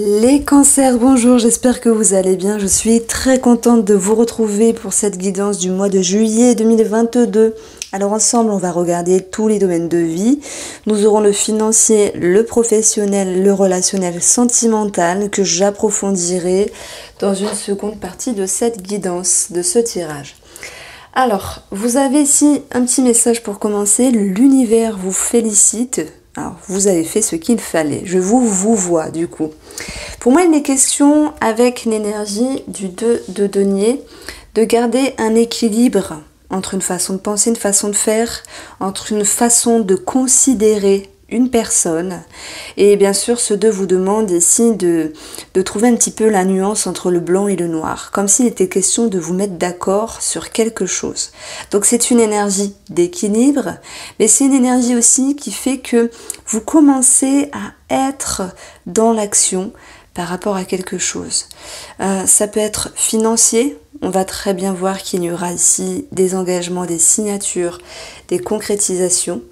Les cancers, bonjour, j'espère que vous allez bien. Je suis très contente de vous retrouver pour cette guidance du mois de juillet 2022. Alors ensemble, on va regarder tous les domaines de vie. Nous aurons le financier, le professionnel, le relationnel, sentimental que j'approfondirai dans une seconde partie de cette guidance, de ce tirage. Alors, vous avez ici un petit message pour commencer. L'univers vous félicite. Alors, vous avez fait ce qu'il fallait. Je vous vois du coup. Pour moi, il est question, avec l'énergie du 2 de denier, de garder un équilibre entre une façon de penser, une façon de faire, entre une façon de considérer une personne. Et bien sûr, ce 2 vous demande ici de trouver un petit peu la nuance entre le blanc et le noir, comme s'il était question de vous mettre d'accord sur quelque chose. Donc c'est une énergie d'équilibre, mais c'est une énergie aussi qui fait que vous commencez à être dans l'action par rapport à quelque chose. Ça peut être financier. On va très bien voir qu'il y aura ici des engagements, des signatures, des concrétisations.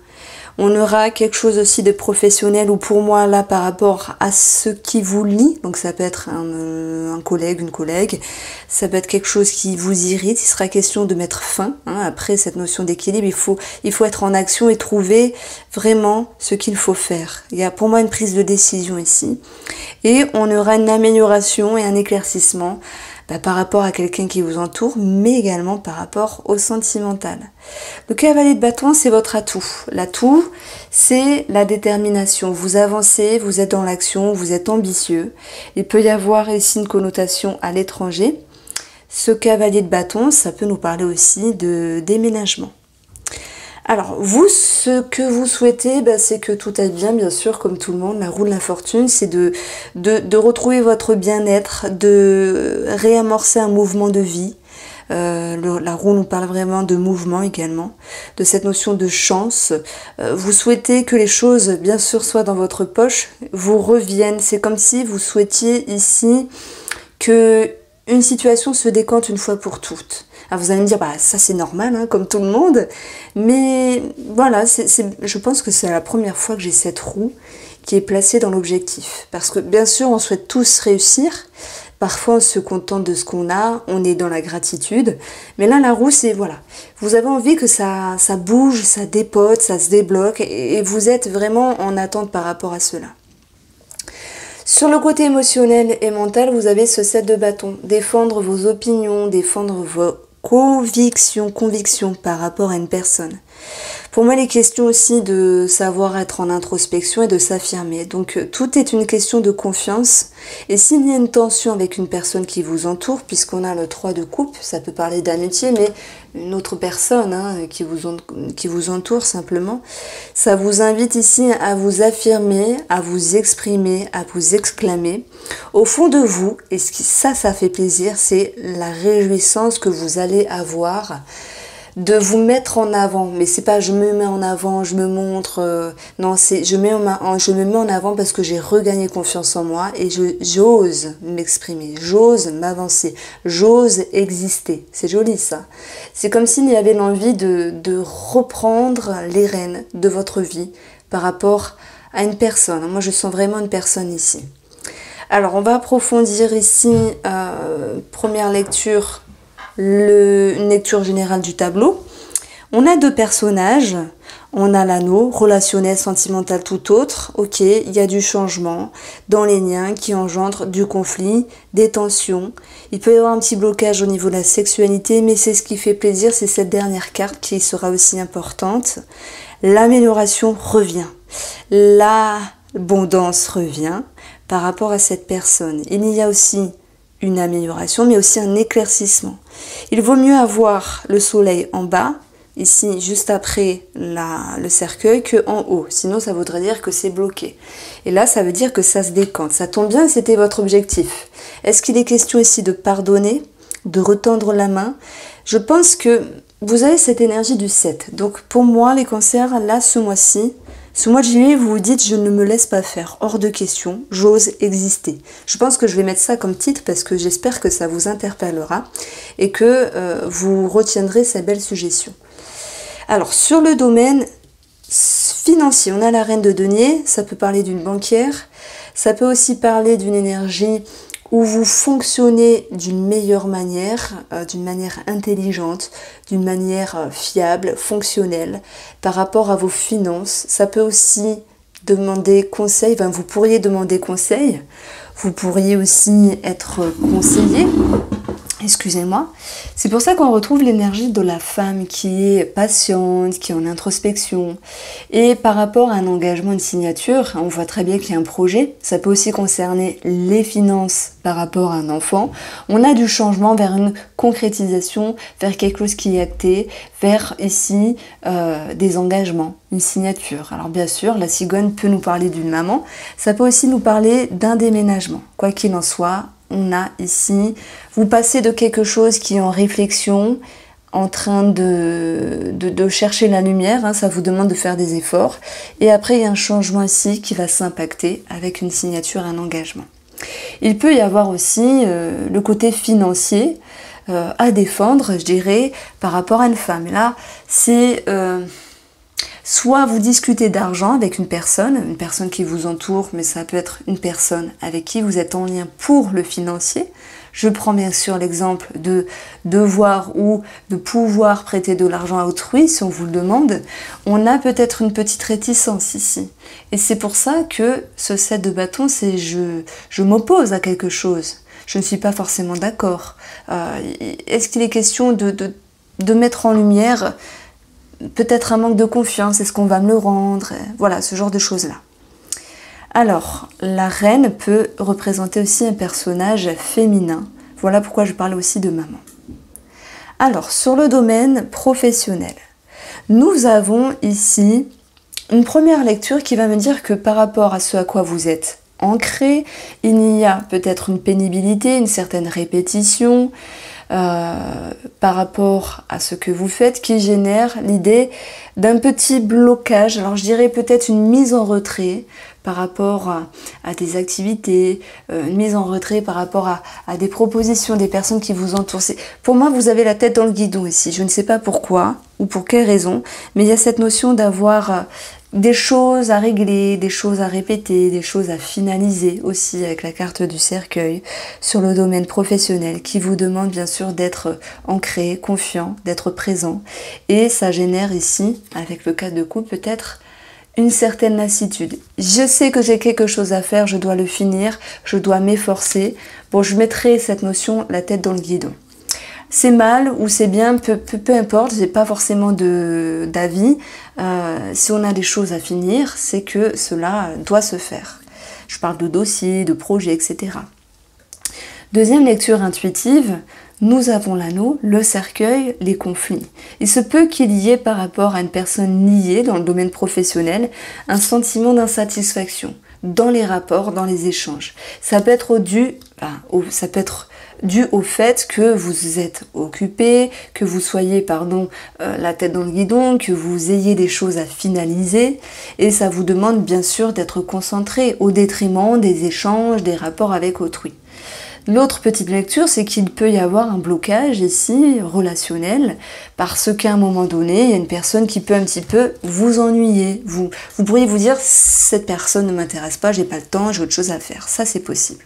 On aura quelque chose aussi de professionnel ou pour moi là par rapport à ce qui vous lie, donc ça peut être un collègue, une collègue, ça peut être quelque chose qui vous irrite, il sera question de mettre fin, après cette notion d'équilibre, il faut être en action et trouver vraiment ce qu'il faut faire. Il y a pour moi une prise de décision ici et on aura une amélioration et un éclaircissement par rapport à quelqu'un qui vous entoure, mais également par rapport au sentimental. Le cavalier de bâton, c'est votre atout. L'atout, c'est la détermination. Vous avancez, vous êtes dans l'action, vous êtes ambitieux. Il peut y avoir ici une connotation à l'étranger. Ce cavalier de bâton, ça peut nous parler aussi de déménagement. Alors, vous, ce que vous souhaitez, c'est que tout aille bien sûr, comme tout le monde. La roue de la fortune, c'est de retrouver votre bien-être, de réamorcer un mouvement de vie. La roue nous parle vraiment de mouvement également, de cette notion de chance. Vous souhaitez que les choses, bien sûr, soient dans votre poche, vous reviennent. C'est comme si vous souhaitiez ici que une situation se décante une fois pour toutes. Alors vous allez me dire, ça c'est normal, comme tout le monde, mais voilà, je pense que c'est la première fois que j'ai cette roue qui est placée dans l'objectif. Parce que bien sûr, on souhaite tous réussir, parfois on se contente de ce qu'on a, on est dans la gratitude, mais là la roue c'est, voilà, vous avez envie que ça bouge, ça dépote, ça se débloque, et vous êtes vraiment en attente par rapport à cela. Sur le côté émotionnel et mental, vous avez ce 7 de bâton, défendre vos opinions, défendre vos conviction par rapport à une personne. Pour moi, il est question aussi de savoir être en introspection et de s'affirmer. Donc, tout est une question de confiance. Et s'il y a une tension avec une personne qui vous entoure, puisqu'on a le 3 de coupe, ça peut parler d'amitié, mais une autre personne qui vous entoure simplement, ça vous invite ici à vous affirmer, à vous exprimer, à vous exclamer. Au fond de vous, et ça fait plaisir, c'est la réjouissance que vous allez avoir de vous mettre en avant. Mais c'est pas je me mets en avant, je me montre, non, c'est je me mets en avant parce que j'ai regagné confiance en moi et j'ose m'exprimer, j'ose m'avancer, j'ose exister. C'est joli ça. C'est comme s'il y avait l'envie de reprendre les rênes de votre vie par rapport à une personne. Moi je sens vraiment une personne ici. Alors on va approfondir ici, première lecture, une lecture générale du tableau. On a 2 personnages, on a l'anneau, relationnel, sentimental, tout autre. Ok, il y a du changement dans les liens qui engendrent du conflit, des tensions. Il peut y avoir un petit blocage au niveau de la sexualité, mais c'est ce qui fait plaisir, c'est cette dernière carte qui sera aussi importante. L'amélioration revient, l'abondance revient par rapport à cette personne. Il y a aussi une amélioration, mais aussi un éclaircissement. Il vaut mieux avoir le soleil en bas, ici juste après le cercueil, que en haut. Sinon, ça voudrait dire que c'est bloqué. Et là, ça veut dire que ça se décante. Ça tombe bien, c'était votre objectif. Est-ce qu'il est question ici de pardonner, de retendre la main? Je pense que vous avez cette énergie du 7. Donc, pour moi, les cancers, là, ce mois-ci, ce mois de juillet, vous vous dites, je ne me laisse pas faire, hors de question, j'ose exister. Je pense que je vais mettre ça comme titre parce que j'espère que ça vous interpellera et que vous retiendrez ces belles suggestions. Alors, sur le domaine financier, on a la reine de denier, ça peut parler d'une banquière, Ça peut aussi parler d'une énergie où vous fonctionnez d'une meilleure manière, d'une manière intelligente, d'une manière fiable, fonctionnelle, par rapport à vos finances. Ça peut aussi demander conseil, enfin, vous pourriez demander conseil, vous pourriez aussi être conseillé. Excusez-moi. C'est pour ça qu'on retrouve l'énergie de la femme qui est patiente, qui est en introspection. Et par rapport à un engagement, une signature, on voit très bien qu'il y a un projet. Ça peut aussi concerner les finances par rapport à un enfant. On a du changement vers une concrétisation, vers quelque chose qui est acté, vers ici des engagements, une signature. Alors bien sûr, la cigogne peut nous parler d'une maman. Ça peut aussi nous parler d'un déménagement. Quoi qu'il en soit, on a ici, vous passez de quelque chose qui est en réflexion, en train de chercher la lumière, hein, ça vous demande de faire des efforts. Et après, il y a un changement ici qui va s'impacter avec une signature, un engagement. Il peut y avoir aussi le côté financier à défendre, je dirais, par rapport à une femme. Là, c'est... soit vous discutez d'argent avec une personne qui vous entoure, mais ça peut être une personne avec qui vous êtes en lien pour le financier. Je prends bien sûr l'exemple de devoir ou de pouvoir prêter de l'argent à autrui si on vous le demande. On a peut-être une petite réticence ici. Et c'est pour ça que ce 7 de bâton, c'est je m'oppose à quelque chose. Je ne suis pas forcément d'accord. Est-ce qu'il est question de mettre en lumière peut-être un manque de confiance, est-ce qu'on va me le rendre? Voilà, ce genre de choses-là. Alors, la reine peut représenter aussi un personnage féminin. Voilà pourquoi je parle aussi de maman. Alors, sur le domaine professionnel, nous avons ici une première lecture qui va me dire que par rapport à ce à quoi vous êtes ancré, il y a peut-être une pénibilité, une certaine répétition, par rapport à ce que vous faites qui génère l'idée d'un petit blocage. Alors je dirais peut-être une mise en retrait par rapport à des activités, une mise en retrait par rapport à des propositions des personnes qui vous entourent. Pour moi, vous avez la tête dans le guidon ici. Je ne sais pas pourquoi ou pour quelle raison, mais il y a cette notion d'avoir des choses à régler, des choses à répéter, des choses à finaliser aussi avec la carte du cercueil sur le domaine professionnel qui vous demande bien sûr d'être ancré, confiant, d'être présent. Et ça génère ici, avec le cas de couple, peut-être une certaine lassitude. Je sais que j'ai quelque chose à faire, je dois le finir, je dois m'efforcer. Bon, je mettrai cette notion la tête dans le guidon. C'est mal ou c'est bien, peu importe, j'ai pas forcément d'avis. Si on a des choses à finir, c'est que cela doit se faire. Je parle de dossiers, de projets, etc. Deuxième lecture intuitive, nous avons l'anneau, le cercueil, les conflits. Il se peut qu'il y ait par rapport à une personne liée dans le domaine professionnel un sentiment d'insatisfaction dans les rapports, dans les échanges. Ça peut être dû au fait que vous êtes occupé, que vous soyez, la tête dans le guidon, que vous ayez des choses à finaliser et ça vous demande bien sûr d'être concentré au détriment des échanges, des rapports avec autrui. L'autre petite lecture, c'est qu'il peut y avoir un blocage ici, relationnel, parce qu'à un moment donné, il y a une personne qui peut un petit peu vous ennuyer. Vous pourriez vous dire, cette personne ne m'intéresse pas, j'ai pas le temps, j'ai autre chose à faire. Ça, c'est possible.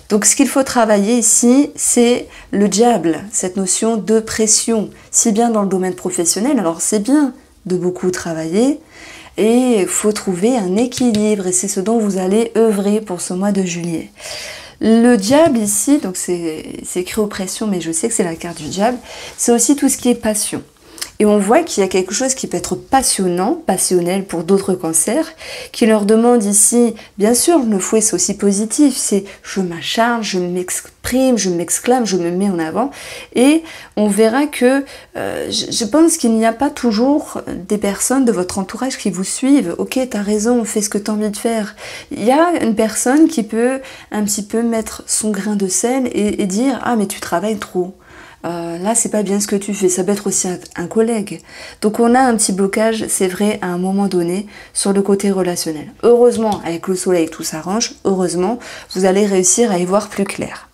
Donc, ce qu'il faut travailler ici, c'est le diable, cette notion de pression. Si bien dans le domaine professionnel, alors c'est bien de beaucoup travailler, et il faut trouver un équilibre, et c'est ce dont vous allez œuvrer pour ce mois de juillet. Le diable ici, donc c'est écrit oppression, mais je sais que c'est la carte du diable, c'est aussi tout ce qui est passion. Et on voit qu'il y a quelque chose qui peut être passionnant, passionnel pour d'autres cancers, qui leur demande ici, bien sûr, le fouet c'est aussi positif, c'est je m'acharne, je m'exprime, je m'exclame, je me mets en avant. Et on verra que je pense qu'il n'y a pas toujours des personnes de votre entourage qui vous suivent. Ok, t'as raison, fais ce que t'as envie de faire. Il y a une personne qui peut un petit peu mettre son grain de sel et dire ah mais tu travailles trop. Là c'est pas bien ce que tu fais, ça peut être aussi un collègue. Donc on a un petit blocage, c'est vrai, à un moment donné, sur le côté relationnel. Heureusement, avec le soleil tout s'arrange, heureusement, vous allez réussir à y voir plus clair.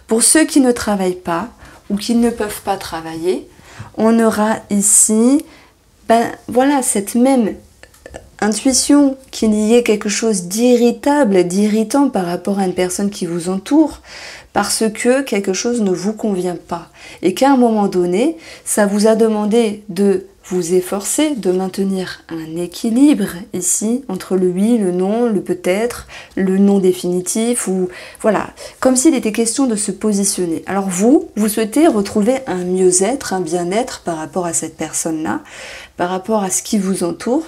Pour ceux qui ne travaillent pas, ou qui ne peuvent pas travailler, on aura ici, voilà, cette même intuition qu'il y ait quelque chose d'irritable, d'irritant par rapport à une personne qui vous entoure, parce que quelque chose ne vous convient pas. Et qu'à un moment donné, ça vous a demandé de vous efforcer, de maintenir un équilibre ici, entre le oui, le non, le peut-être, le non définitif, ou voilà, comme s'il était question de se positionner. Alors vous souhaitez retrouver un mieux-être, un bien-être par rapport à cette personne-là, par rapport à ce qui vous entoure,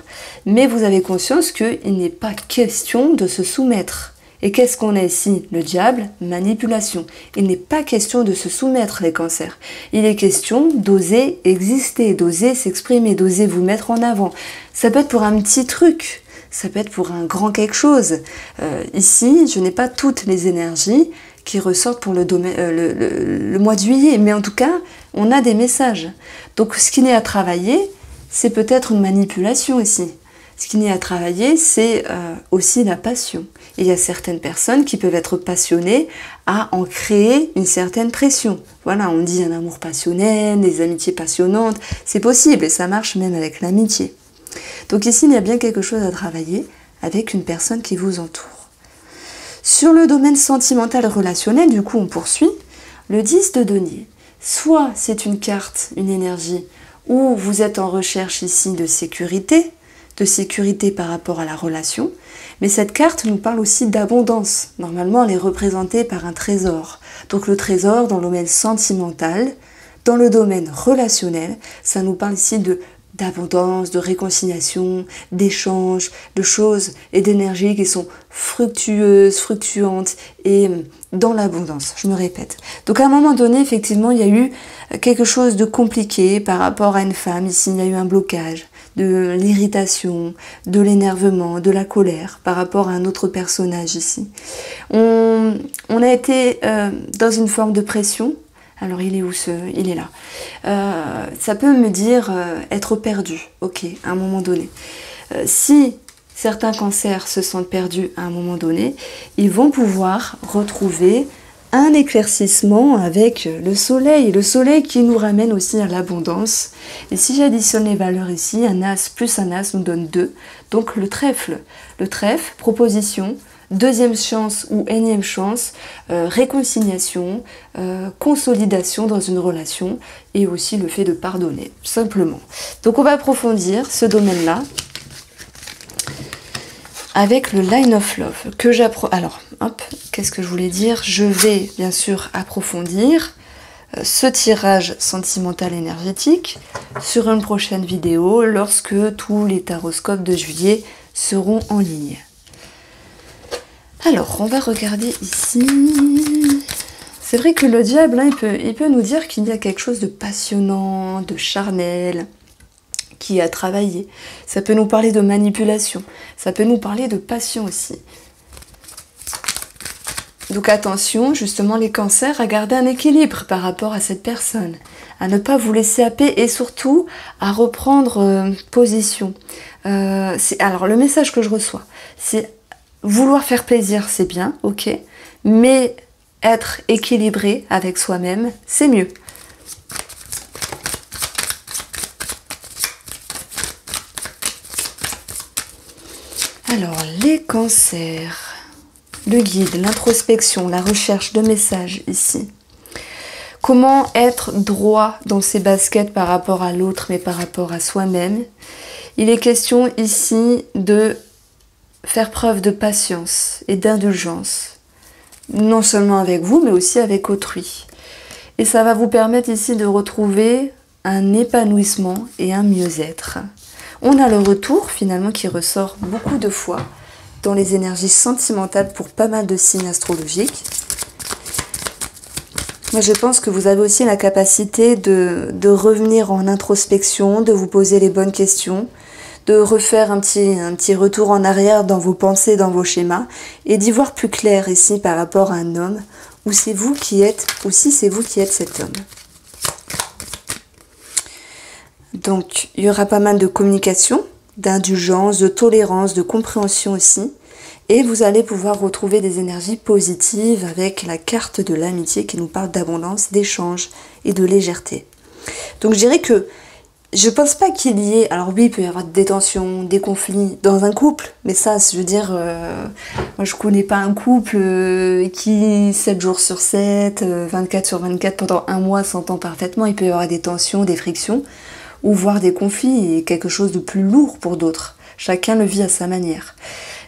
mais vous avez conscience qu'il n'est pas question de se soumettre. Et qu'est-ce qu'on a ici? Le diable, manipulation. Il n'est pas question de se soumettre, les cancers. Il est question d'oser exister, d'oser s'exprimer, d'oser vous mettre en avant. Ça peut être pour un petit truc, ça peut être pour un grand quelque chose. Ici, je n'ai pas toutes les énergies qui ressortent pour le mois de juillet, mais en tout cas, on a des messages. Donc ce qui n'est à travailler, c'est peut-être une manipulation ici. Ce qui n'est à travailler, c'est aussi la passion. Et il y a certaines personnes qui peuvent être passionnées à en créer une certaine pression. Voilà, on dit un amour passionnel, des amitiés passionnantes, c'est possible et ça marche même avec l'amitié. Donc ici, il y a bien quelque chose à travailler avec une personne qui vous entoure. Sur le domaine sentimental relationnel, du coup, on poursuit. Le 10 de denier, soit c'est une carte, une énergie, où vous êtes en recherche ici de sécurité par rapport à la relation, mais cette carte nous parle aussi d'abondance. Normalement, elle est représentée par un trésor. Donc le trésor dans le domaine sentimental, dans le domaine relationnel, ça nous parle ici d'abondance, de réconciliation, d'échanges, de choses et d'énergies qui sont fructueuses, fluctuantes et dans l'abondance, je me répète. Donc à un moment donné, effectivement, il y a eu quelque chose de compliqué par rapport à une femme. Ici, il y a eu un blocage, de l'irritation, de l'énervement, de la colère par rapport à un autre personnage ici. On a été dans une forme de pression. Alors il est où il est là. Ça peut me dire être perdu, ok, à un moment donné. Si certains cancers se sentent perdus à un moment donné, ils vont pouvoir retrouver un éclaircissement avec le soleil qui nous ramène aussi à l'abondance. Et si j'additionne les valeurs ici, un as plus un as nous donne 2, donc le trèfle, proposition, deuxième chance ou énième chance, réconciliation, consolidation dans une relation et aussi le fait de pardonner, simplement. Donc on va approfondir ce domaine-là avec le Line of Love que j'apprends. Alors, hop, qu'est-ce que je voulais dire? Je vais bien sûr approfondir ce tirage sentimental énergétique sur une prochaine vidéo lorsque tous les taroscopes de juillet seront en ligne. Alors, on va regarder ici. C'est vrai que le diable, hein, il peut nous dire qu'il y a quelque chose de passionnant, de charnel, qui a travaillé. Ça peut nous parler de manipulation. Ça peut nous parler de passion aussi. Donc attention, justement, les cancers, à garder un équilibre par rapport à cette personne. À ne pas vous laisser happer et surtout à reprendre position. Alors, le message que je reçois, c'est vouloir faire plaisir, c'est bien, ok. Mais être équilibré avec soi-même, c'est mieux. Alors, les cancers, le guide, l'introspection, la recherche de messages ici. Comment être droit dans ses baskets par rapport à l'autre, mais par rapport à soi-même. Il est question ici de faire preuve de patience et d'indulgence, non seulement avec vous, mais aussi avec autrui. Et ça va vous permettre ici de retrouver un épanouissement et un mieux-être. On a le retour finalement qui ressort beaucoup de fois dans les énergies sentimentales pour pas mal de signes astrologiques. Moi je pense que vous avez aussi la capacité de revenir en introspection, de vous poser les bonnes questions, de refaire un petit retour en arrière dans vos pensées, dans vos schémas, et d'y voir plus clair ici par rapport à un homme, ou c'est vous qui êtes, ou si c'est vous qui êtes cet homme. Donc, il y aura pas mal de communication, d'indulgence, de tolérance, de compréhension aussi. Et vous allez pouvoir retrouver des énergies positives avec la carte de l'amitié qui nous parle d'abondance, d'échange et de légèreté. Donc, je dirais que Je pense pas qu'il y ait... Alors oui, il peut y avoir des tensions, des conflits dans un couple, mais ça, je veux dire, moi je connais pas un couple qui 7 jours sur 7, 24 sur 24 pendant un mois s'entend parfaitement. Il peut y avoir des tensions, des frictions, ou voire des conflits et quelque chose de plus lourd pour d'autres. Chacun le vit à sa manière.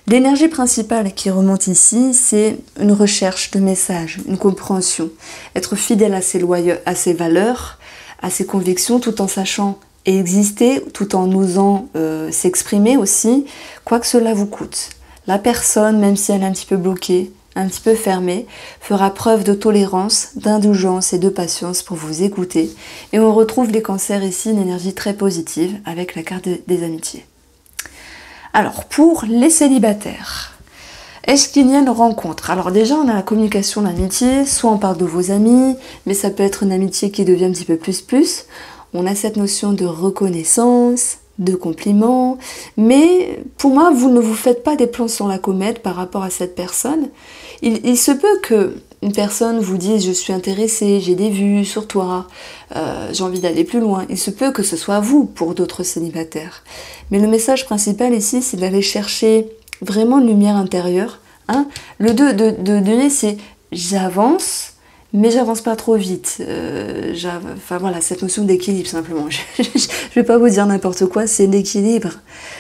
L'énergie principale qui remonte ici, c'est une recherche de messages, une compréhension, être fidèle à ses valeurs, à ses convictions, tout en sachant exister, tout en osant s'exprimer aussi, quoi que cela vous coûte. La personne, même si elle est un petit peu bloquée, un petit peu fermée, fera preuve de tolérance, d'indulgence et de patience pour vous écouter. Et on retrouve les cancers ici, une énergie très positive avec la carte des amitiés. Alors, pour les célibataires, est-ce qu'il y a une rencontre? Alors déjà, on a la communication d'amitié, soit on parle de vos amis, mais ça peut être une amitié qui devient un petit peu plus. On a cette notion de reconnaissance, de compliments, mais pour moi, vous ne vous faites pas des plans sur la comète par rapport à cette personne. Il se peut que une personne vous dise « je suis intéressée, j'ai des vues sur toi, j'ai envie d'aller plus loin ». Il se peut que ce soit vous pour d'autres célibataires. Mais le message principal ici, c'est d'aller chercher vraiment une lumière intérieure. Hein. Le 2 de donner, c'est « j'avance ». Mais j'avance pas trop vite. Enfin voilà, cette notion d'équilibre simplement. Je vais pas vous dire n'importe quoi, c'est l'équilibre.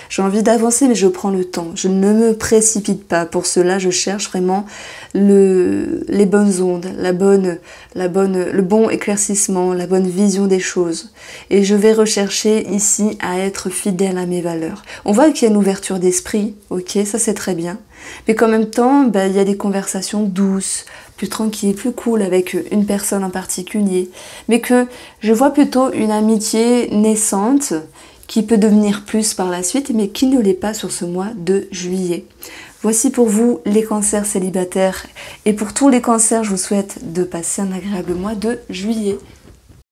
J'ai envie d'avancer, mais je prends le temps. Je ne me précipite pas. Pour cela, je cherche vraiment les bonnes ondes, le bon éclaircissement, la bonne vision des choses. Et je vais rechercher ici à être fidèle à mes valeurs. On voit qu'il y a une ouverture d'esprit, ok, ça c'est très bien. Mais qu'en même temps, il y a des conversations douces, plus tranquille, plus cool avec une personne en particulier, mais que je vois plutôt une amitié naissante qui peut devenir plus par la suite, mais qui ne l'est pas sur ce mois de juillet. Voici pour vous les cancers célibataires, et pour tous les cancers, je vous souhaite de passer un agréable mois de juillet.